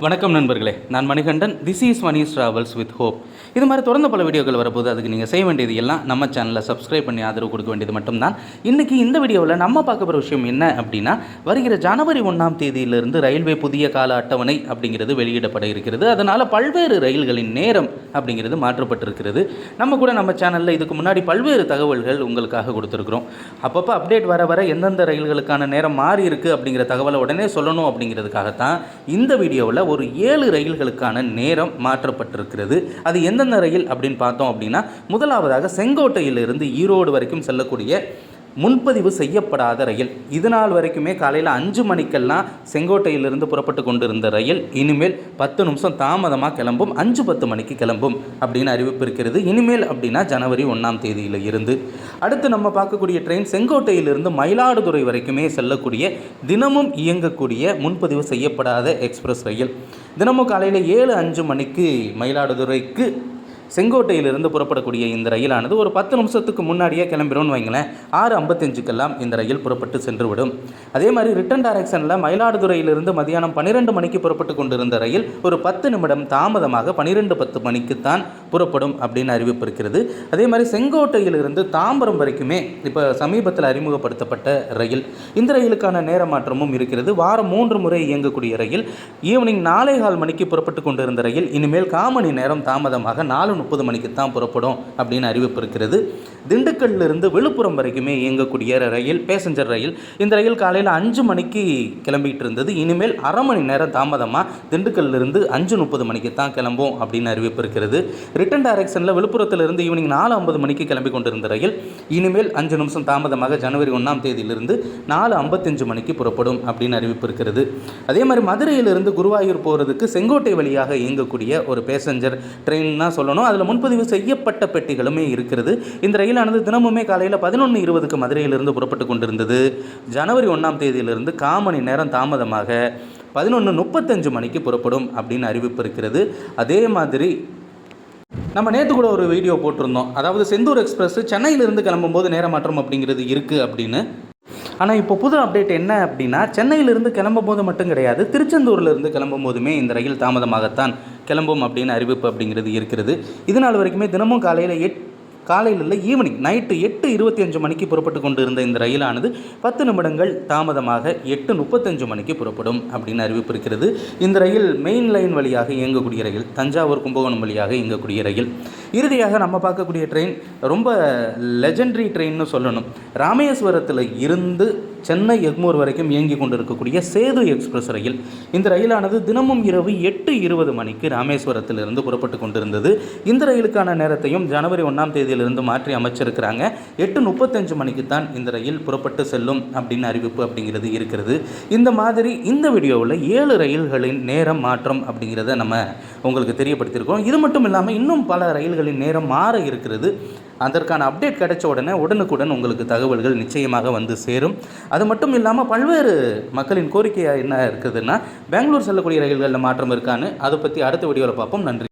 வணக்கம் நண்பர்களே, நான் Manikandan. This is Mani's travels with hope. இது மாதிரி தொடர்ந்து பல வீடியோக்கள் வரப்போது. அதுக்கு நீங்கள் செய்ய வேண்டியது எல்லாம் நம்ம சேனலில் சப்ஸ்கிரைப் பண்ணி ஆதரவு கொடுக்க வேண்டியது மட்டும்தான். இன்றைக்கி இந்த வீடியோவில் நம்ம பார்க்க போகிற விஷயம் என்ன அப்படின்னா, வருகிற ஜனவரி 1ஆம் தேதியிலிருந்து ரயில்வே புதிய கால அட்டவணை அப்படிங்கிறது வெளியிடப்பட இருக்கிறது. அதனால் பல்வேறு ரயில்களின் நேரம் அப்படிங்கிறது மாற்றப்பட்டிருக்கிறது. நம்ம சேனலில் இதுக்கு முன்னாடி பல்வேறு தகவல்கள் உங்களுக்காக கொடுத்துருக்குறோம். அப்பப்போ அப்டேட் வர வர எந்தெந்த ரயில்களுக்கான நேரம் மாறி இருக்குது அப்படிங்கிற தகவலை உடனே சொல்லணும் அப்படிங்கிறதுக்காகத்தான் இந்த வீடியோவில் ஒரு 7 ரயில்களுக்கான நேரம் மாற்றப்பட்டிருக்கிறது. அது எந்தெந்த ரயில் அப்படின்னு பார்த்தோம் அப்படின்னா, முதலாவதாக செங்கோட்டையிலிருந்து ஈரோடு வரைக்கும் செல்லக்கூடிய முன்பதிவு செய்யப்படாத ரயில். இது நாள் வரைக்குமே காலையில் 5 மணிக்கெல்லாம் செங்கோட்டையிலிருந்து புறப்பட்டு கொண்டிருந்த ரயில் இனிமேல் 10 நிமிஷம் தாமதமாக கிளம்பும், 5:10 மணிக்கு கிளம்பும் அப்படின்னு அறிவிப்பு இருக்கிறது. இனிமேல் அப்படின்னா ஜனவரி 1ஆம் தேதியில் இருந்து. அடுத்து நம்ம பார்க்கக்கூடிய ட்ரெயின் செங்கோட்டையிலிருந்து மயிலாடுதுறை வரைக்குமே செல்லக்கூடிய தினமும் இயங்கக்கூடிய முன்பதிவு செய்யப்படாத எக்ஸ்பிரஸ் ரயில். தினமும் காலையில் 7:05 மணிக்கு மயிலாடுதுறைக்கு செங்கோட்டையிலிருந்து புறப்படக்கூடிய இந்த ரயிலானது ஒரு 10 நிமிஷத்துக்கு முன்னாடியே கிளம்பிடும்னு வைங்களேன். 6:55க்கெல்லாம் இந்த ரயில் புறப்பட்டு சென்றுவிடும். அதே மாதிரி ரிட்டன் டைரக்ஷனில் மயிலாடுதுறையிலிருந்து மதியானம் 12 மணிக்கு புறப்பட்டு கொண்டிருந்த ரயில் ஒரு 10 நிமிடம் தாமதமாக 12:10 மணிக்குத்தான் புறப்படும் அப்படின்னு அறிவிப்பு இருக்கிறது. அதே மாதிரி செங்கோட்டையிலிருந்து தாம்பரம் வரைக்குமே இப்போ சமீபத்தில் அறிமுகப்படுத்தப்பட்ட ரயில். இந்த ரயிலுக்கான நேர மாற்றமும் இருக்கிறது. வாரம் 3 முறை இயங்கக்கூடிய ரயில். ஈவினிங் 4:15 மணிக்கு புறப்பட்டு கொண்டிருந்த ரயில் இனிமேல் 1/4 மணி நேரம் தாமதமாக 4:30 மணிக்கு தான் புறப்படும் அப்படின்னு அறிவிப்பு இருக்கிறது. திண்டுக்கல்லிருந்து விழுப்புரம் வரைக்குமே இயங்கக்கூடிய ரயில், பேசஞ்சர் ரயில். இந்த ரயில் காலையில் 5 மணிக்கு கிளம்பிட்டு இருந்தது. இனிமேல் 1/2 மணி நேரம் தாமதமாக திண்டுக்கல்லிருந்து 5:30 மணிக்கு தான் கிளம்பும் அப்படின்னு அறிவிப்பு இருக்கிறது. ரிட்டன் டைரக்ஷனில் விழுப்புரத்திலிருந்து ஈவினிங் 4:50 மணிக்கு கிளம்பி கொண்டிருந்த ரயில் இனிமேல் 5 நிமிஷம் தாமதமாக ஜனவரி 1ஆம் தேதியிலிருந்து 4:55 மணிக்கு புறப்படும் அப்படின்னு அறிவிப்பு இருக்கிறது. அதே மாதிரி மதுரையிலிருந்து குருவாயூர் போகிறதுக்கு செங்கோட்டை வழியாக இயங்கக்கூடிய ஒரு பேசஞ்சர் ட்ரெயின் தான் சொல்லணும். அதில் முன்பதிவு செய்யப்பட்ட பெட்டிகளுமே இருக்கிறது. இந்த ரயிலானது தினமுமே காலையில் 11:20க்கு மதுரையிலிருந்து புறப்பட்டு கொண்டிருந்தது. ஜனவரி 1ஆம் தேதியிலிருந்து 1/4 மணி நேரம் தாமதமாக 11:35 மணிக்கு புறப்படும் அப்படின்னு அறிவிப்பு இருக்கிறது. அதே மாதிரி நம்ம நேற்று கூட ஒரு வீடியோ போட்டிருந்தோம். அதாவது செந்தூர் எக்ஸ்பிரஸ் சென்னையிலிருந்து கிளம்பும்போது நேர மாற்றம் அப்படிங்கிறது இருக்குது அப்படின்னு. ஆனால் இப்போ புது அப்டேட் என்ன அப்படின்னா, சென்னையிலிருந்து கிளம்பும் போது மட்டும் கிடையாது, திருச்செந்தூரிலிருந்து கிளம்பும் போதுமே இந்த ரயில் தாமதமாகத்தான் கிளம்பும் அப்படின்னு அறிவிப்பு அப்படிங்கிறது இருக்கிறது. இதனால் வரைக்குமே தினமும் காலையில் இல்லை, ஈவினிங் நைட்டு 8:25 மணிக்கு புறப்பட்டு கொண்டு இருந்த இந்த ரயிலானது 10 நிமிடங்கள் தாமதமாக 8:35 மணிக்கு புறப்படும் அப்படின்னு அறிவிப்பு இருக்கிறது. இந்த ரயில் மெயின் லைன் வழியாக இயங்கக்கூடிய ரயில், தஞ்சாவூர் கும்பகோணம் வழியாக இயங்கக்கூடிய ரயில். இறுதியாக நம்ம பார்க்கக்கூடிய ட்ரெயின் ரொம்ப லெஜெண்டரி ட்ரெயின்னு சொல்லணும். ராமேஸ்வரத்தில் இருந்து சென்னை எக்மூர் வரைக்கும் இயங்கி கொண்டு இருக்கக்கூடிய சேது எக்ஸ்பிரஸ் ரயில். இந்த ரயிலானது தினமும் இரவு 8:20 மணிக்கு ராமேஸ்வரத்திலிருந்து புறப்பட்டு கொண்டிருந்தது. இந்த ரயிலுக்கான நேரத்தையும் ஜனவரி 1ஆம் தேதியிலிருந்து மாற்றி அமைச்சிருக்கிறாங்க. 8:35 மணிக்கு தான் இந்த ரயில் புறப்பட்டு செல்லும் அப்படின்னு அறிவிப்பு அப்படிங்கிறது இருக்கிறது. இந்த மாதிரி இந்த வீடியோவில் 7 ரயில்களின் நேரம் மாற்றம் அப்படிங்கிறத நம்ம உங்களுக்கு தெரியப்படுத்தியிருக்கோம். இது மட்டும் இல்லாமல் இன்னும் பல ரயில்களின் நேரம் மாற இருக்கிறது. அதற்கான அப்டேட் கிடைச்ச உடனே உடனுக்குடன் உங்களுக்கு தகவல்கள் நிச்சயமாக வந்து சேரும். அது மட்டும் இல்லாமல் பல்வேறு மக்களின் கோரிக்கையாக என்ன இருக்குதுன்னா, பெங்களூர் செல்லக்கூடிய ரயில்களில் மாற்றம் இருக்கான்னு அதை பற்றி அடுத்த வீடியோவில் பார்ப்போம். நன்றி.